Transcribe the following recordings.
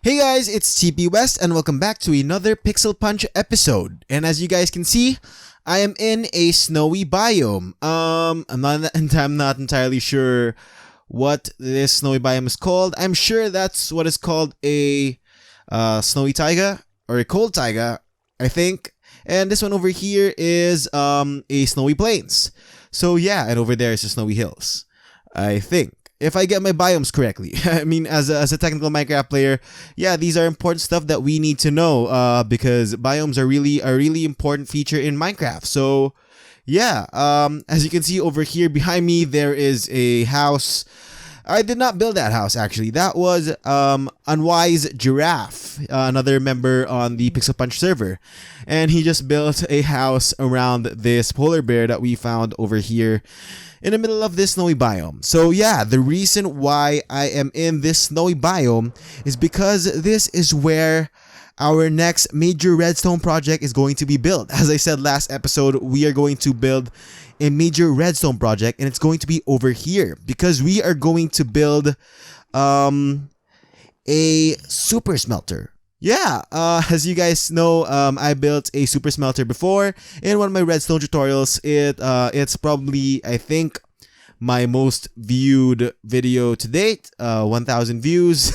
Hey guys, it's TP West and welcome back to another Pixel Punch episode. And as you guys can see, I am in a snowy biome. I'm not entirely sure what this snowy biome is called. I'm sure that's what is called a snowy taiga or a cold taiga, I think. And this one over here is a snowy plains. So yeah, and over there is the snowy hills, I think. If I get my biomes correctly. I mean, as a technical Minecraft player, yeah, these are important stuff that we need to know because biomes are really a really important feature in Minecraft. So, yeah, as you can see over here behind me, there is a house. I did not build that house, actually. That was Unwise Giraffe, another member on the PixelPunch server. And he just built a house around this polar bear that we found over here in the middle of this snowy biome. So yeah, the reason why I am in this snowy biome is because this is where our next major redstone project is going to be built. As I said last episode, we are going to build a major redstone project and it's going to be over here because we are going to build a super smelter. Yeah, as you guys know, I built a super smelter before in one of my redstone tutorials. It's probably, I think, my most viewed video to date, 1,000 views.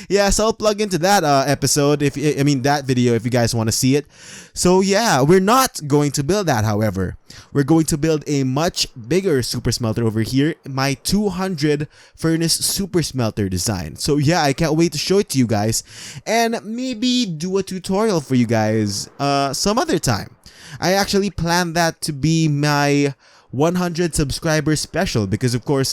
Yeah, so I'll plug into that episode that video if you guys want to see it. So yeah, we're not going to build that, however. We're going to build a much bigger super smelter over here, my 200 furnace super smelter design. So yeah, I can't wait to show it to you guys and maybe do a tutorial for you guys some other time. I actually planned that to be my 100 subscriber special because of course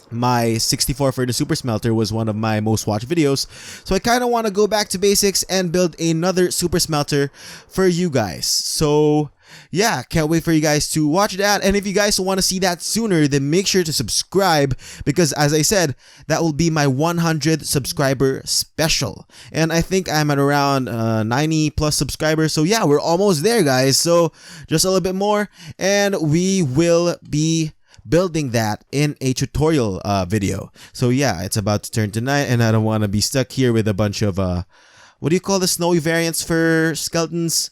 my 64 for the super smelter was one of my most watched videos, so I kind of want to go back to basics and build another super smelter for you guys. So yeah, can't wait for you guys to watch that, and if you guys want to see that sooner, then make sure to subscribe because as I said, that will be my 100 subscriber special, and I think I'm at around 90 plus subscribers. So yeah, we're almost there, guys. So just a little bit more and we will be building that in a tutorial video. So yeah, it's about to turn to night and I don't want to be stuck here with a bunch of what do you call the snowy variants for skeletons?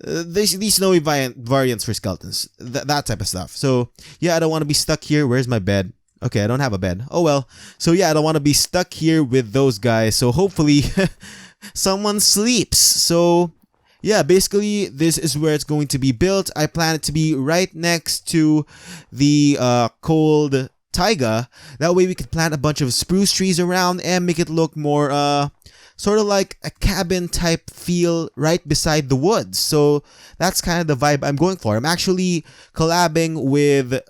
These snowy variants for skeletons, that type of stuff. So yeah, I don't want to be stuck here. Where's my bed? Okay, I don't have a bed. Oh well. So yeah, I don't want to be stuck here with those guys. So hopefully someone sleeps. So yeah, basically this is where it's going to be built. I plan it to be right next to the cold taiga. That way we could plant a bunch of spruce trees around and make it look more sort of like a cabin type feel right beside the woods. So that's kind of the vibe I'm going for. I'm actually collabing with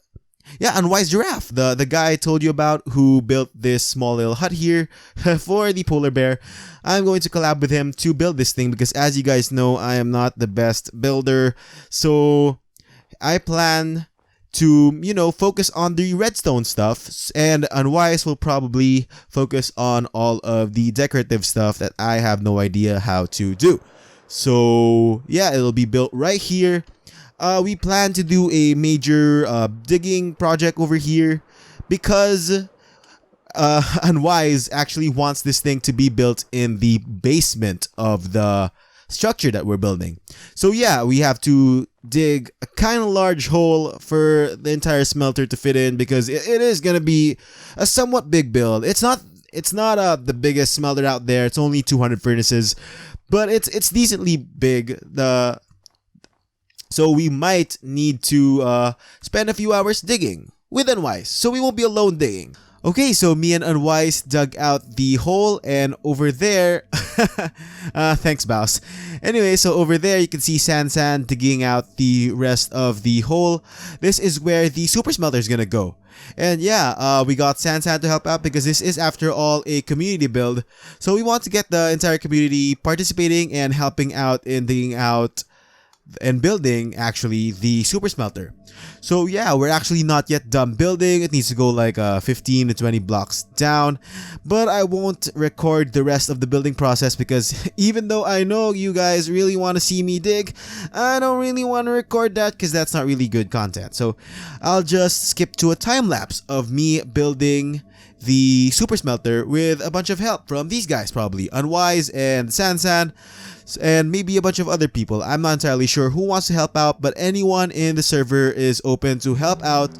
Unwise Giraffe, the guy I told you about who built this small little hut here for the polar bear. I'm going to collab with him to build this thing because as you guys know, I am not the best builder. So I plan to, focus on the redstone stuff, and Unwise will probably focus on all of the decorative stuff that I have no idea how to do. So yeah, it'll be built right here. We plan to do a major digging project over here because Unwise actually wants this thing to be built in the basement of the structure that we're building. So yeah, we have to dig a kind of large hole for the entire smelter to fit in because it is gonna be a somewhat big build. It's not the biggest smelter out there. It's only 200 furnaces, but it's decently big. So we might need to spend a few hours digging with Unwise, so we won't be alone digging. Okay, so me and Unwise dug out the hole, and over there, thanks, Bouse. Anyway, so over there you can see San digging out the rest of the hole. This is where the super smelter is gonna go. And yeah, we got San to help out because this is, after all, a community build. So we want to get the entire community participating and helping out in digging out and building actually the super smelter. So yeah, we're actually not yet done building. It needs to go like 15 to 20 blocks down, but I won't record the rest of the building process because even though I know you guys really want to see me dig, I don't really want to record that because that's not really good content. So I'll just skip to a time lapse of me building the super smelter with a bunch of help from these guys, probably Unwise and Sansan, and maybe a bunch of other people. I'm not entirely sure who wants to help out, but anyone in the server is open to help out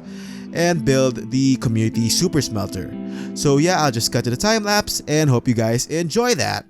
and build the community super smelter. So yeah, I'll just cut to the time lapse and hope you guys enjoy that.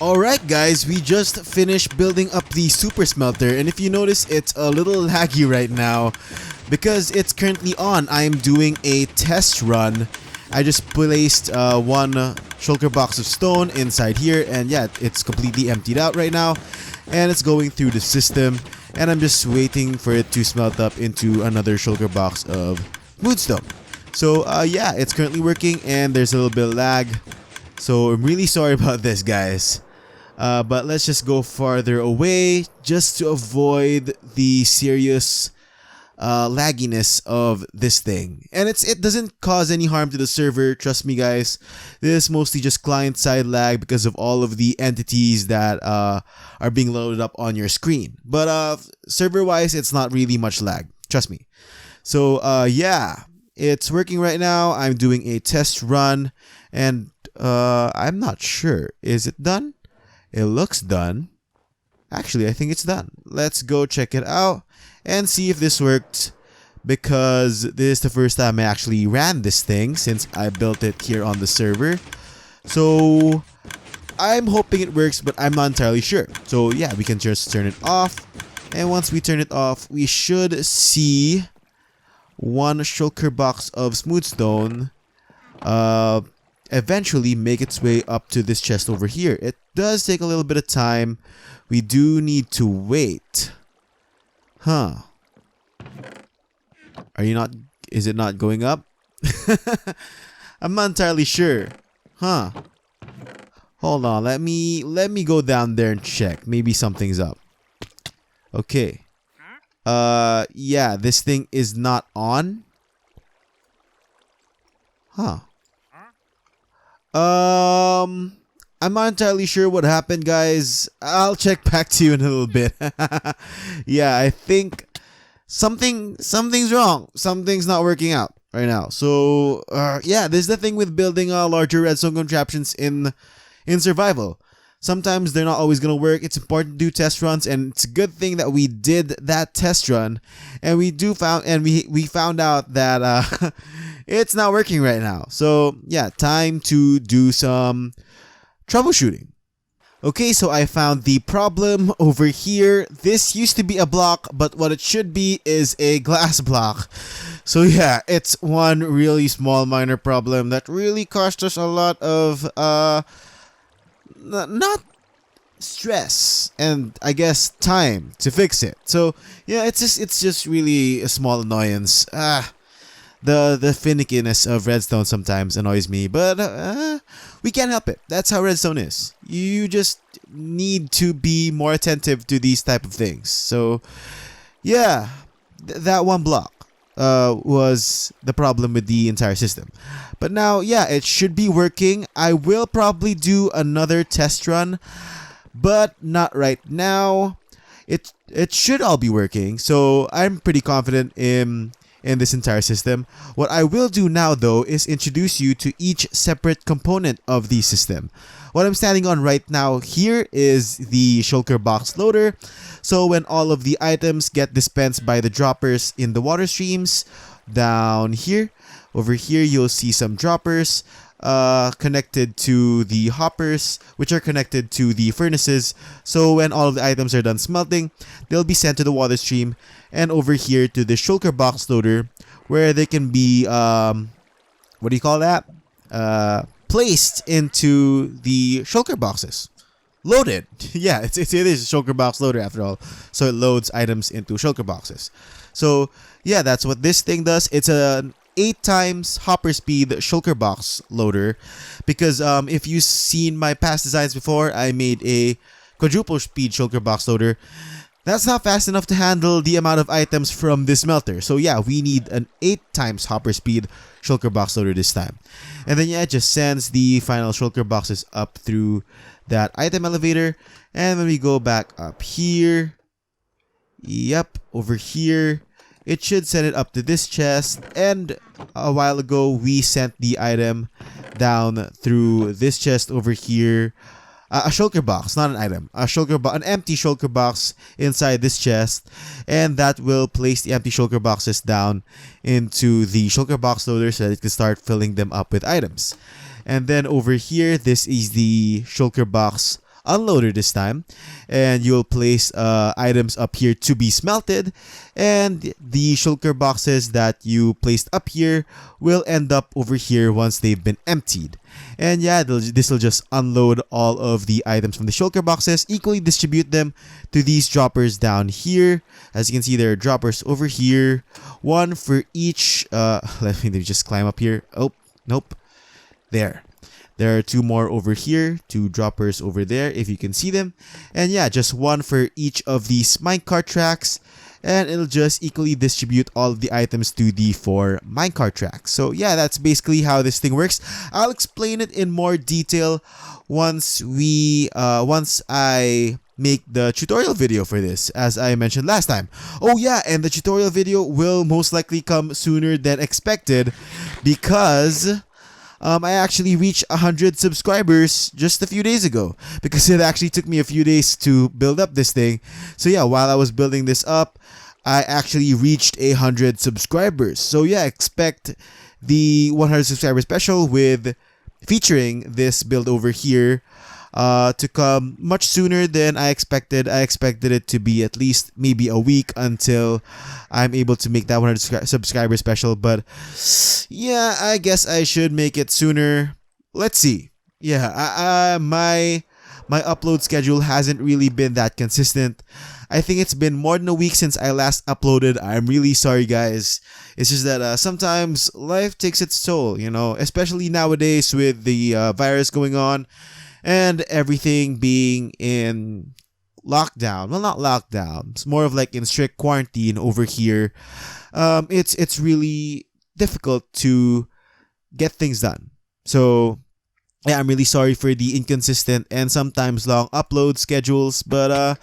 Alright guys, we just finished building up the super smelter, and if you notice, it's a little laggy right now because it's currently on. I'm doing a test run. I just placed one shulker box of stone inside here, and yeah, it's completely emptied out right now, and it's going through the system, and I'm just waiting for it to smelt up into another shulker box of moonstone. So yeah, it's currently working, and there's a little bit of lag, so I'm really sorry about this, guys. But let's just go farther away just to avoid the serious lagginess of this thing. And it doesn't cause any harm to the server, trust me guys. This is mostly just client-side lag because of all of the entities that are being loaded up on your screen. But server-wise, it's not really much lag, trust me. So yeah, it's working right now. I'm doing a test run, and I'm not sure. Is it done? It looks done. Actually, I think it's done. Let's go check it out and see if this worked, because this is the first time I actually ran this thing since I built it here on the server. So I'm hoping it works, but I'm not entirely sure. So yeah, we can just turn it off, and once we turn it off, we should see one shulker box of smooth stone eventually make its way up to this chest over here. It does take a little bit of time. We do need to wait. Huh. Are you not... Is it not going up? I'm not entirely sure. Huh. Hold on. Let me go down there and check. Maybe something's up. Okay. Yeah, this thing is not on. Huh. I'm not entirely sure what happened, guys. I'll check back to you in a little bit. Yeah, I think something's wrong. Something's not working out right now. So, yeah, this is the thing with building larger redstone contraptions in survival. Sometimes they're not always gonna work. It's important to do test runs, and it's a good thing that we did that test run, and we found out that it's not working right now. So yeah, time to do some troubleshooting. Okay, so I found the problem over here. This used to be a block, but what it should be is a glass block. So yeah, it's one really small minor problem that really cost us a lot of not stress and I guess time to fix it. So yeah, it's just really a small annoyance. The finickiness of redstone sometimes annoys me, but we can't help it. That's how redstone is. You just need to be more attentive to these type of things. So yeah, that one block was the problem with the entire system. But now, yeah, it should be working. I will probably do another test run, but not right now. It should all be working, so I'm pretty confident in this entire system. What I will do now, though, is introduce you to each separate component of the system. What I'm standing on right now here is the shulker box loader. So when all of the items get dispensed by the droppers in the water streams, down here, over here, you'll see some droppers connected to the hoppers, which are connected to the furnaces. So when all of the items are done smelting, they'll be sent to the water stream and over here to the shulker box loader, where they can be what do you call that? Placed into the shulker boxes. Loaded. Yeah, it is a shulker box loader after all. So it loads items into shulker boxes. So yeah, that's what this thing does. It's an 8 times hopper speed shulker box loader, because if you've seen my past designs before, I made a quadruple speed shulker box loader. That's not fast enough to handle the amount of items from this smelter. So yeah, we need an 8 times hopper speed shulker box loader this time. And then yeah, it just sends the final shulker boxes up through that item elevator. And when we go back up here, yep, over here, it should send it up to this chest. And a while ago, we sent the item down through this chest over here a shulker box, not an item, an empty shulker box inside this chest, and that will place the empty shulker boxes down into the shulker box loader so that it can start filling them up with items. And then over here, this is the shulker box unloader this time, and you'll place items up here to be smelted, and the shulker boxes that you placed up here will end up over here once they've been emptied. And yeah, this will just unload all of the items from the shulker boxes, equally distribute them to these droppers down here. As you can see, there are droppers over here, one for each. Let me just climb up here. Oh, nope. There are two more over here, two droppers over there if you can see them. And yeah, just one for each of these minecart tracks, and it'll just equally distribute all of the items to the 4 minecart tracks. So yeah, that's basically how this thing works. I'll explain it in more detail once I make the tutorial video for this, as I mentioned last time. Oh yeah, and the tutorial video will most likely come sooner than expected because I actually reached 100 subscribers just a few days ago, because it actually took me a few days to build up this thing. So yeah, while I was building this up, I actually reached 100 subscribers. So yeah, expect the 100 subscriber special with featuring this build over here to come much sooner than I expected. I expected it to be at least maybe a week until I'm able to make that 100 subscriber special, but yeah, I guess I should make it sooner. Let's see. Yeah, my upload schedule hasn't really been that consistent. I think it's been more than a week since I last uploaded. I'm really sorry, guys. It's just that sometimes life takes its toll, you know, especially nowadays with the virus going on and everything being in lockdown. Well, not lockdown. It's more of like in strict quarantine over here. It's really difficult to get things done. So yeah, I'm really sorry for the inconsistent and sometimes long upload schedules, but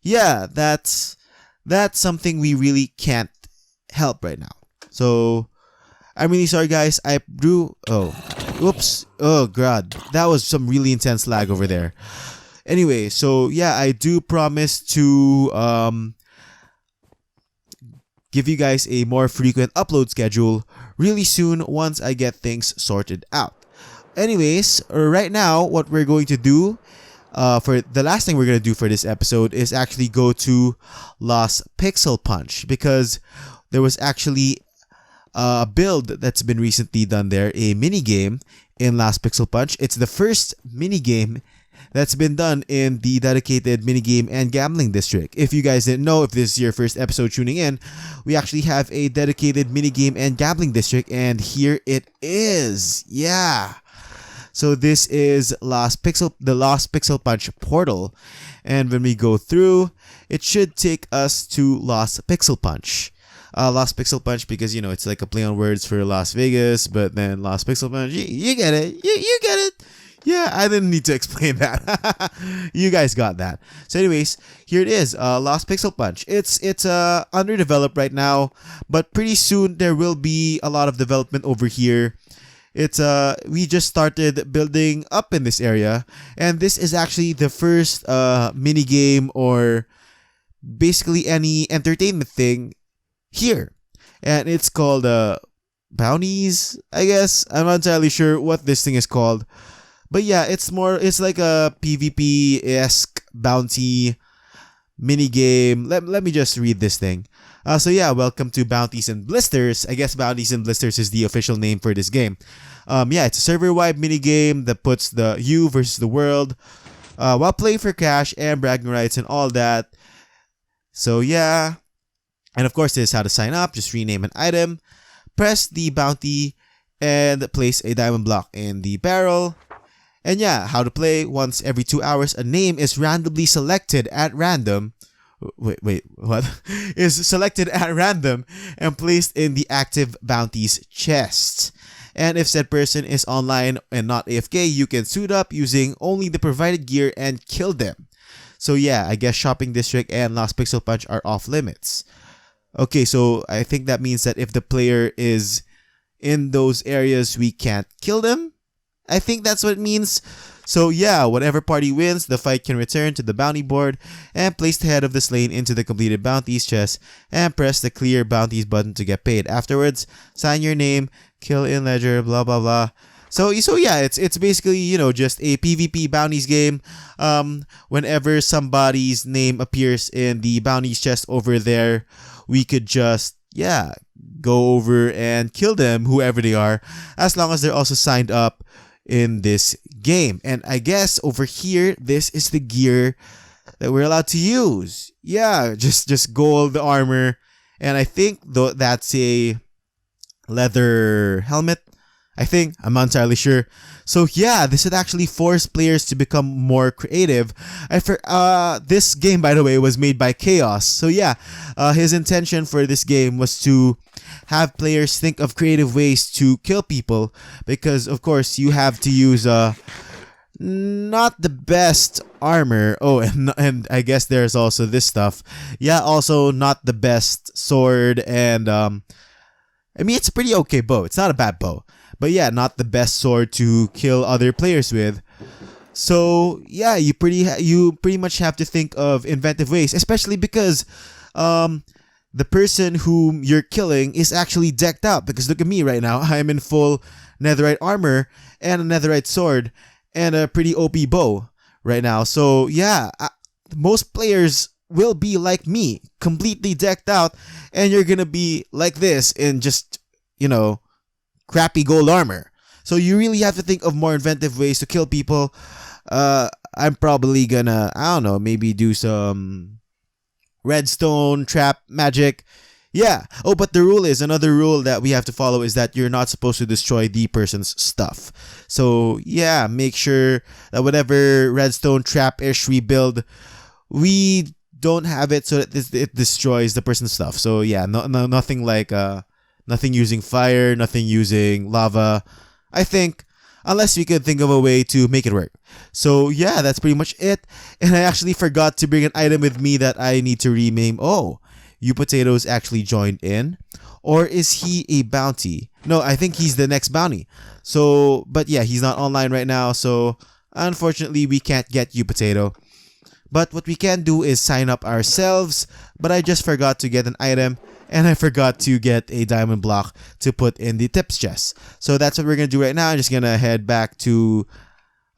yeah, that's something we really can't help right now. So I'm really sorry, guys. Whoops. Oh god, that was some really intense lag over there. Anyway, so yeah, I do promise to give you guys a more frequent upload schedule really soon once I get things sorted out. Anyways, right now, what we're going to do, for the last thing we're going to do for this episode is actually go to Lost PixelPunch, because there was actually a build that's been recently done there, a mini game in Lost PixelPunch. It's the first mini game that's been done in the dedicated minigame and gambling district. If you guys didn't know, if this is your first episode tuning in, we actually have a dedicated minigame and gambling district, and here it is. Yeah. So this is the Lost PixelPunch portal, and when we go through, it should take us to Lost PixelPunch. Lost PixelPunch because, you know, it's like a play on words for Las Vegas, but then Lost PixelPunch, you get it. You get it. Yeah, I didn't need to explain that. You guys got that. So anyways, here it is, Lost PixelPunch. It's underdeveloped right now, but pretty soon there will be a lot of development over here. We just started building up in this area, and this is actually the first mini game or basically any entertainment thing here, and it's called Bounties, I guess. I'm not entirely sure what this thing is called, but yeah, it's like a PvP-esque bounty mini game. Let me just read this thing. So yeah, welcome to Bounties and Blisters. I guess Bounties and Blisters is the official name for this game. Yeah, it's a server-wide mini game that puts the you versus the world while playing for cash and bragging rights and all that. So yeah, and of course, this is how to sign up. Just rename an item, press the bounty, and place a diamond block in the barrel. And yeah, how to play. Once every 2 hours, a name is randomly selected at random. Wait, what? Is selected at random and placed in the active bounties chest. And if said person is online and not AFK, you can suit up using only the provided gear and kill them. So yeah, I guess Shopping District and Lost PixelPunch are off limits. Okay, so I think that means that if the player is in those areas, we can't kill them. I think that's what it means. So yeah, whatever party wins, the fight can return to the bounty board and place the head of the slain into the completed bounties chest and press the clear bounties button to get paid. Afterwards, sign your name, kill in ledger, blah blah blah. So yeah, it's basically, you know, just a PvP bounties game. Whenever somebody's name appears in the bounties chest over there, we could just, yeah, go over and kill them, whoever they are, as long as they're also signed up in this game. And I guess over here, this is the gear that we're allowed to use. Yeah, just gold armor, and I think that's a leather helmet. I think, I'm not entirely sure. So yeah, this would actually force players to become more creative. This game, by the way, was made by Chaos. So yeah, his intention for this game was to have players think of creative ways to kill people, because of course you have to use not the best armor. Oh, and I guess there's also this stuff. Yeah, also not the best sword, and I mean, it's a pretty okay bow. It's not a bad bow. But yeah, not the best sword to kill other players with. So yeah, you pretty much have to think of inventive ways, especially because the person whom you're killing is actually decked out. Because look at me right now, I'm in full netherite armor and a netherite sword and a pretty OP bow right now. So yeah, most players will be like me, completely decked out, and you're gonna be like this in just, you know, crappy gold armor. So you really have to think of more inventive ways to kill people. I'm probably gonna, I don't know, maybe do some redstone trap magic. Yeah. Oh, but the rule is, another rule that we have to follow is that you're not supposed to destroy the person's stuff. So yeah, make sure that whatever redstone trap-ish we build, we don't have it so that it destroys the person's stuff. So yeah, nothing like nothing using fire, nothing using lava, I think, unless we could think of a way to make it work. So yeah, that's pretty much it. And I actually forgot to bring an item with me that I need to rename. Oh, You Potatoes actually joined in. Or is he a bounty? No, I think he's the next bounty. So, but yeah, he's not online right now. So unfortunately, we can't get You Potato. But what we can do is sign up ourselves. But I just forgot to get an item. And I forgot to get a diamond block to put in the tips chest. So that's what we're going to do right now. I'm just going to head back to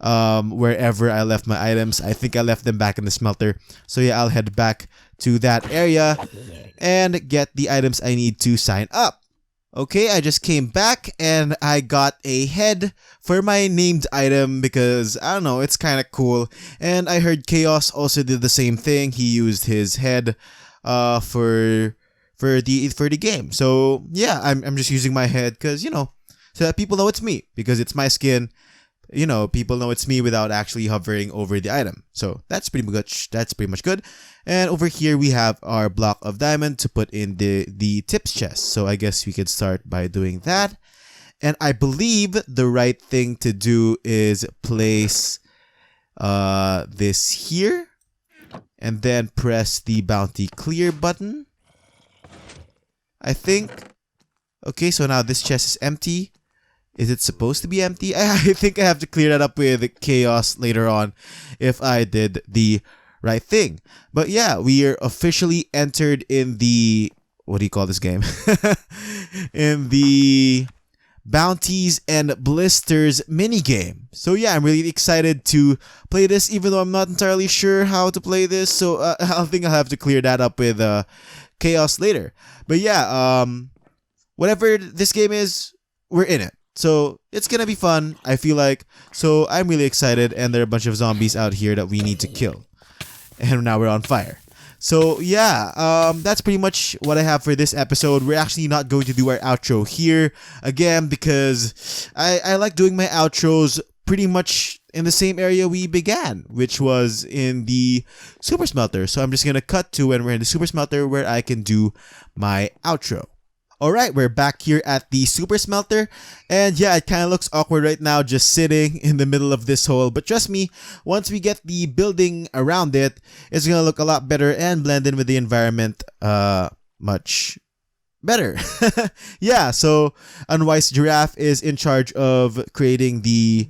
wherever I left my items. I think I left them back in the smelter. So yeah, I'll head back to that area and get the items I need to sign up. Okay, I just came back and I got a head for my named item because, I don't know, it's kind of cool. And I heard Chaos also did the same thing. He used his head for the game. So yeah, I'm just using my head because, you know, so that people know it's me, because it's my skin. You know, people know it's me without actually hovering over the item. So that's pretty much good. And over here we have our block of diamond to put in the tips chest. So I guess we could start by doing that. And I believe the right thing to do is place this here and then press the bounty clear button, I think. Okay, so now this chest is empty. Is it supposed to be empty? I think I have to clear that up with Chaos later on if I did the right thing. But yeah, we are officially entered in the, what do you call this game? In the Bounties and Blisters minigame. So yeah, I'm really excited to play this, even though I'm not entirely sure how to play this. So I think I'll have to clear that up with Chaos later. But yeah, whatever this game is, we're in it. So it's gonna be fun, I feel like. So I'm really excited, and there are a bunch of zombies out here that we need to kill. And now we're on fire. So yeah, that's pretty much what I have for this episode. We're actually not going to do our outro here again because I like doing my outros pretty much in the same area we began, which was in the Super Smelter. So I'm just gonna cut to when we're in the Super Smelter where I can do my outro. Alright, we're back here at the Super Smelter, and yeah, it kind of looks awkward right now just sitting in the middle of this hole, but trust me, once we get the building around it, it's gonna look a lot better and blend in with the environment much better. Yeah, so Unwise Giraffe is in charge of creating the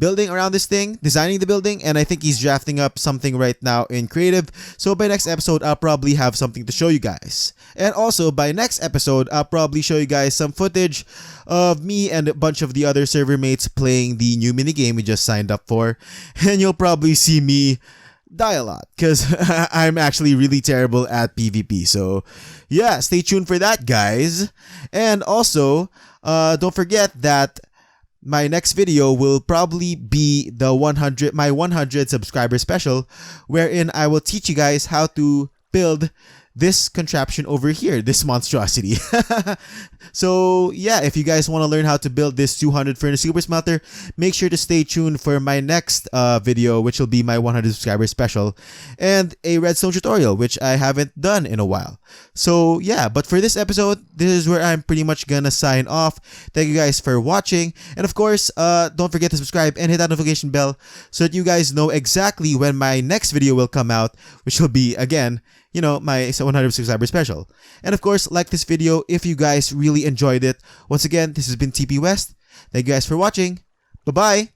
building around this thing, designing the building, and I think he's drafting up something right now in creative. So by next episode, I'll probably have something to show you guys. And also by next episode, I'll probably show you guys some footage of me and a bunch of the other server mates playing the new minigame we just signed up for. And you'll probably see me die a lot because I'm actually really terrible at PvP. So yeah, stay tuned for that, guys. And also, don't forget that my next video will probably be the my 100 subscriber special, wherein I will teach you guys how to build this contraption over here, this monstrosity. So yeah, if you guys want to learn how to build this 200 furnace super smelter, make sure to stay tuned for my next video, which will be my 100 subscriber special, and a redstone tutorial, which I haven't done in a while. So yeah, but for this episode, this is where I'm pretty much gonna sign off. Thank you guys for watching, and of course, don't forget to subscribe and hit that notification bell so that you guys know exactly when my next video will come out, which will be, again, you know, my 100 subscriber special. And of course, like this video if you guys really enjoyed it. Once again, this has been TP West. Thank you guys for watching. Bye-bye!